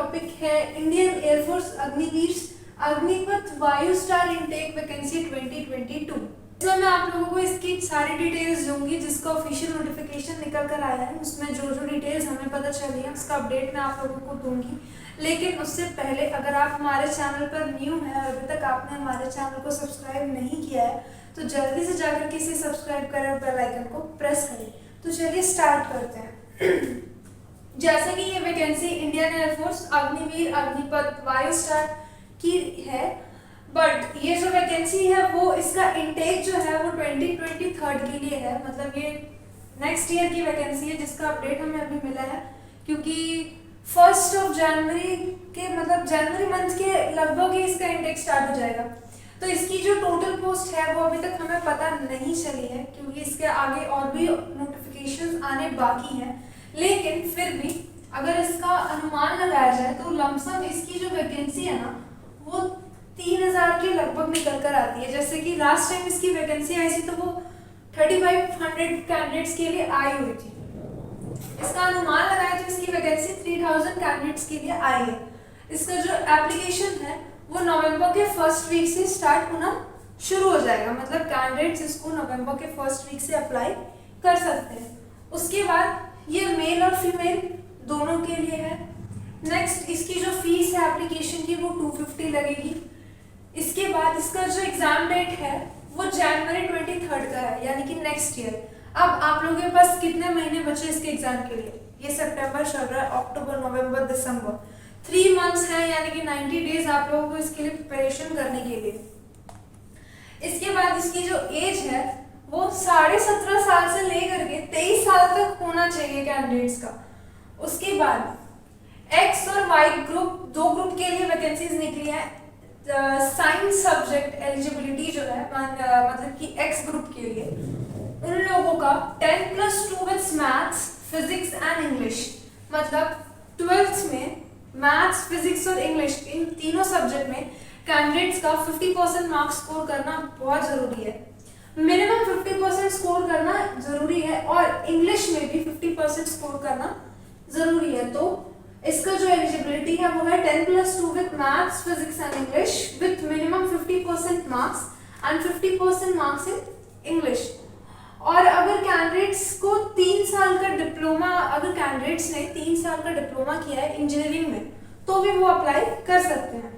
Topic है Indian air force Agniveer Agnipath Vayu star intake vacancy 2022। इसमें मैं आप लोगों को इसकी सारी डिटेल्स दूंगी जिसका ऑफिशियल नोटिफिकेशन निकल कर आया है। उसमें जो जो डिटेल्स हमें पता चली है उसका अपडेट मैं आप लोगों को दूंगी। लेकिन उससे पहले अगर आप हमारे चैनल पर न्यू हैं और अभी तक आपने हमारे चैनल को सब्सक्राइब नहीं किया है तो जल्दी से जाकर के इसे सब्सक्राइब करें और बेल आइकन को प्रेस करें। तो चलिए स्टार्ट करते हैं। जैसे कि ये vacancy Indian air force Agniveer Agnipath Vayu star की है, बट ये जो वैकेंसी है वो इसका इनटेक जो है वो 2023 के लिए है। मतलब ये नेक्स्ट ईयर की वैकेंसी है जिसका अपडेट हमें अभी मिला है, क्योंकि 1 जनवरी के मतलब जनवरी मंथ के लगभग ही इसका इनटेक स्टार्ट हो जाएगा। तो इसकी जो टोटल पोस्ट है वो अभी तक हमें पता नहीं चली है, क्योंकि इसके आगे और भी नोटिफिकेशन आने बाकी हैं। लेकिन फिर भी अगर इसका अनुमान लगाया जाए तो लमसम इसकी जो वैकेंसी है ना वो 3000 के लगभग निकल कर आती है। जैसे कि लास्ट टाइम इसकी वैकेंसी आई थी तो वो 3500 कैंडिडेट्स के लिए आई हुई थी। इसका अनुमान लगाया तो इसकी वैकेंसी 3000 कैंडिडेट्स के लिए आई है। इसका जो एप्लीकेशन है वो नवंबर के फर्स्ट वीक से स्टार्ट होना शुरू हो जाएगा। मतलब कैंडिडेट्स इसको नवंबर के फर्स्ट वीक से अप्लाई कर सकते हैं। उसके बाद ये मेल और फीमेल दोनों के लिए है। नेक्स्ट इसकी जो फीस है एप्लीकेशन की वो 250 लगेगी। इसके बाद इसका जो एग्जाम डेट है वो जनवरी 23 का है, यानी कि नेक्स्ट ईयर। अब आप लोगों के पास कितने महीने बचे इसके एग्जाम के लिए? ये सितंबर चल रहा है, अक्टूबर नवंबर दिसंबर 3 मंथ्स है, यानी कि 90 डेज आप लोगों को इसके लिए प्रिपरेशन करने के लिए। इसके बाद इसकी जो एज है वो 17.5 साल से लेकर के 23 साल तक होना चाहिए कैंडिडेट्स का। उसके बाद एक्स और वाई ग्रुप, दो ग्रुप के लिए वैकेंसीज निकली है। साइंस सब्जेक्ट एलिजिबिलिटी जो है मतलब कि एक्स ग्रुप के लिए उन लोगों का 10+2 with maths physics and English, मतलब 12th में मैथ्स फिजिक्स और इंग्लिश इन तीनों सब्जेक्ट में कैंडिडेट्स का 50% मार्क्स स्कोर करना बहुत जरूरी है। मिनिमम 50% स्कोर करना जरूरी है और इंग्लिश में भी 50% स्कोर करना जरूरी है। तो इसका जो एलिजिबिलिटी है वो है 10+2 with maths physics and English with minimum 50% marks and 50% marks in English. और अगर कैंडिडेट्स को 3 साल का डिप्लोमा, अगर कैंडिडेट्स ने 3 साल का डिप्लोमा किया है इंजीनियरिंग में तो भी वो अप्लाई कर सकते हैं।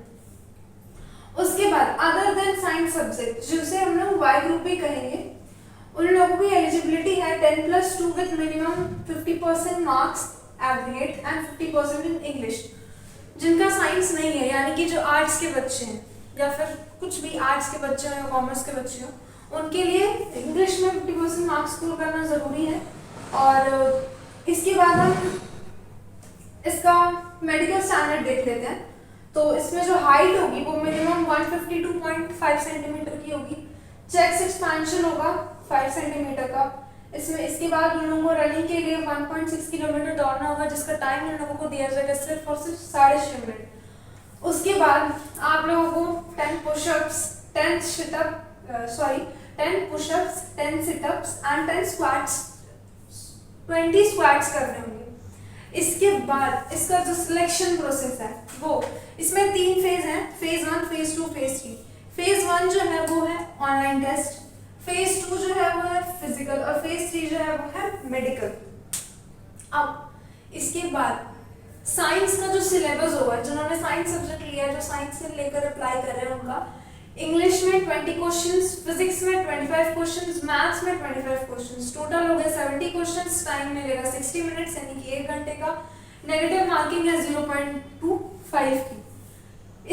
उसके बाद अदर देन साइंस सब्जेक्ट जिसे हम लोग वाई ग्रुप भी कहेंगे, उन लोगों की एलिजिबिलिटी है 10+2 with minimum 50% marks aggregate and 50% in English. जिनका साइंस नहीं है, यानी कि जो आर्ट्स के बच्चे हैं या फिर कुछ भी आर्ट्स के बच्चे हो या कॉमर्स के बच्चे हो, उनके लिए इंग्लिश में 50% मार्क्स स्कोर करना जरूरी है। और इसके बाद हम इसका मेडिकल स्टैंडर्ड देख लेते हैं। तो इसमें जो हाइट होगी वो मिनिमम 152.5 सेंटीमीटर की होगी। चेस्ट एक्सपेंशन होगा 5 सेंटीमीटर का। इसके बाद उन लोगों को रनिंग के लिए 1.6 किलोमीटर दौड़ना होगा, जिसका टाइम उन लोगों को दिया जाएगा सिर्फ और सिर्फ 6.5 मिनट। उसके बाद आप लोगों को 10 pushups, 10 pushups, 10 sit-ups and 10 squats, 20 squats करने होंगे। इसके बाद इसका जो सिलेक्शन प्रोसेस है वो, इसमें 3 फेज हैं, फेज 1, फेज 2, फेज 3। फेज 1 जो है वो है ऑनलाइन टेस्ट, फेज 2 जो है वो है फिजिकल और फेज 3 जो है वो है मेडिकल। अब इसके बाद साइंस का जो सिलेबस होगा, जिन्होंने साइंस सब्जेक्ट लिया, जो साइंस से लेकर अप्लाई कर रहे हैं उनका इंग्लिश में 20 क्वेश्चंस, फिजिक्स में 25 क्वेश्चंस, मैथ्स में 25 क्वेश्चंस, टोटल हो गए 70 क्वेश्चंस। टाइम मिलेगा 60 मिनट्स यानी कि 1 घंटे का। नेगेटिव मार्किंग है 0.25 की।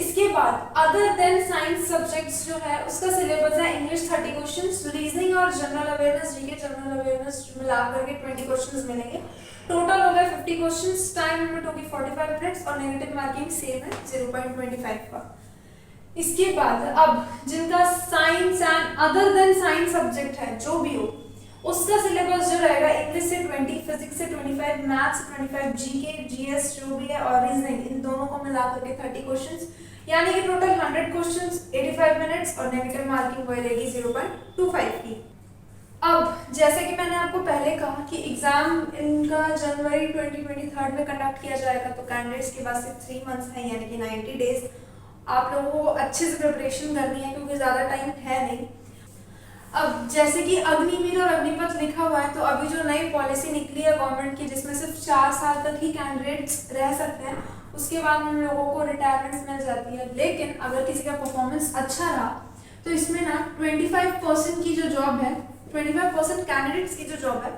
इसके बाद अदर देन साइंस सब्जेक्ट्स जो है उसका सिलेबस है इंग्लिश 30 क्वेश्चंस, रीजनिंग और general awareness, GK general awareness मिलाकर के 20 क्वेश्चंस मिलेंगे। टोटल हो गए 50 क्वेश्चंस। टाइम लिमिट होगी 45 मिनट्स और नेगेटिव मार्किंग सेम है 0.25 का। इसके बाद अब जिनका science and other than science subject है जो भी हो, उसका सिलेबस जो रहेगा इंग्लिश से 20, फिजिक्स से 25, मैथ्स से 25, जीके, जीएस जो भी है और रीजनिंग, इन दोनों को मिलाकर के 30 क्वेश्चंस, यानी कि टोटल 100 क्वेश्चंस, 85 मिनट्स और नेगेटिव मार्किंग वही रहेगी 0.25 की। अब जैसे कि मैंने आपको पहले कहा कि एग्जाम इनका जनवरी 2023 में कंडक्ट किया जाएगा, तो कैंडिडेट्स के पास सिर्फ 3 मंथ्स हैं, यानी कि 90 डेज आप लोगों को अच्छे से प्रिपरेशन करनी है क्योंकि ज़्यादा टाइम है नहीं। अब जैसे कि अग्निवीर और अग्निपथ लिखा हुआ है, तो अभी जो नई पॉलिसी निकली है गवर्नमेंट की जिसमें सिर्फ 4 साल तक ही कैंडिडेट्स रह सकते हैं, उसके बाद उन लोगों को रिटायरमेंट मिल जाती है। लेकिन अगर किसी का परफॉर्मेंस अच्छा रहा तो इसमें ना 25% की जो जॉब है, 25% कैंडिडेट्स की जो जॉब है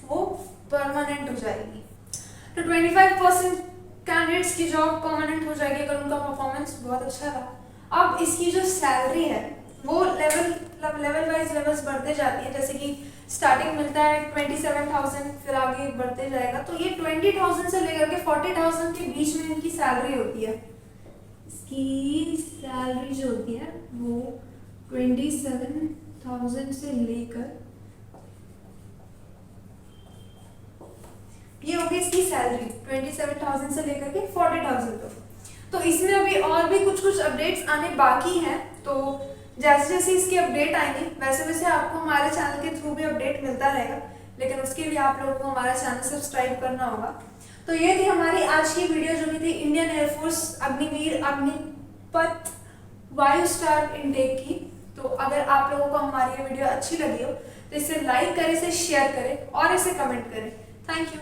वो परमानेंट हो जाएगी। तो 25% कैंडिडेट्स की जॉब परमानेंट हो जाएगी अगर उनका परफॉर्मेंस बहुत अच्छा रहा। अब इसकी जो सैलरी है वो लेवल वाइज लेवल्स बढ़ते जाती है, जैसे कि स्टार्टिंग मिलता है 27,000, फिर आगे बढ़ते जाएगा। तो ये 20,000 से लेकर के 40,000 के बीच में इनकी सैलरी होती है। इसकी सैलरी जो होती है वो 27,000 से लेकर, ये होगी इसकी सैलरी 27,000 से लेकर के 40,000 तक। तो इसमें अभी और भी कुछ अपडेट्स आने बाकी हैं, तो जैसे जैसे इसकी अपडेट आएंगी वैसे वैसे आपको हमारे चैनल के थ्रू भी अपडेट मिलता रहेगा, लेकिन उसके लिए आप लोगों को हमारा चैनल सब्सक्राइब करना होगा। तो ये थी हमारी आज की वीडियो जो भी थी Indian air force Agniveer Agnipath Vayu star intake की। तो अगर आप लोगों को हमारी ये वीडियो अच्छी लगी हो तो इसे लाइक करें, इसे शेयर करें और इसे कमेंट करें। Thank you.